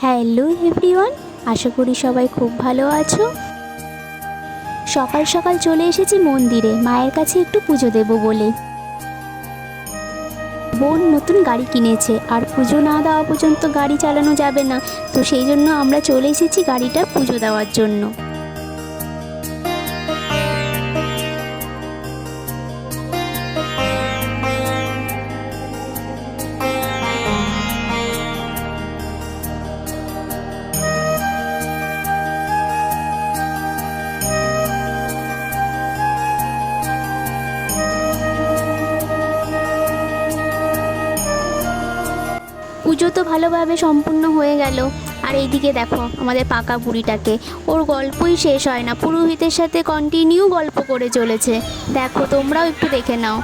Hello everyone, আশা করি সবাই খুব ভালো আছো। সকাল সকাল চলে এসেছি মন্দিরে মায়ের কাছে একটু পুজো দেব বলে। বোন নতুন গাড়ি কিনেছে আর পুজো না দেওয়া পর্যন্ত গাড়ি চালানো যাবে না, তো সেই জন্য আমরা চলে এসেছি গাড়িটার পুজো দেওয়ার জন্য। পুজো তো ভালোভাবে সম্পূর্ণ হয়ে গেল। আর এইদিকে দেখো আমাদের পাকা বুড়িটাকে, ওর গল্পই শেষ হয় না, পুরোহিতের সাথে কন্টিনিউ গল্প করে চলেছে। দেখো তোমরাও একটু দেখে নাও।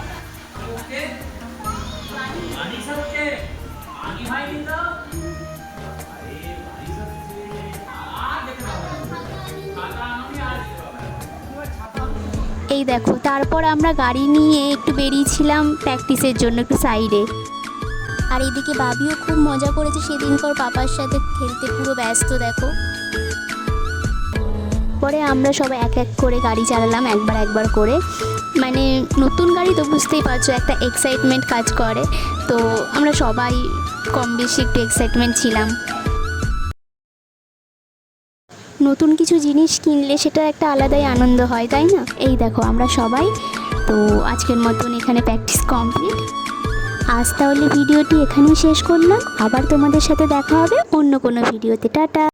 এই দেখো, তারপর আমরা গাড়ি নিয়ে একটু বেরিয়েছিলাম প্র্যাকটিসের জন্য একটু সাইডে। আর এইদিকে বাবিও খুব মজা করেছে সেদিনকার পাপার সাথে খেলতে, পুরো ব্যস্ত দেখো। পরে আমরা সবাই এক এক করে গাড়ি চালালাম একবার একবার করে, মানে নতুন গাড়ি তো বুঝতেই পারছো একটা এক্সাইটমেন্ট কাজ করে, তো আমরা সবাই কম বেশি একটু এক্সাইটমেন্ট ছিলাম। নতুন কিছু জিনিস কিনলে সেটা একটা আলাদাই আনন্দ হয়, তাই না? এই দেখো আমরা সবাই, তো আজকের মতন এখানে প্র্যাকটিস কমপ্লিট। আজ তাহলে ভিডিওটি এখানেই শেষ করলাম, আবার তোমাদের সাথে দেখা হবে অন্য কোনো ভিডিওতে। টাটা।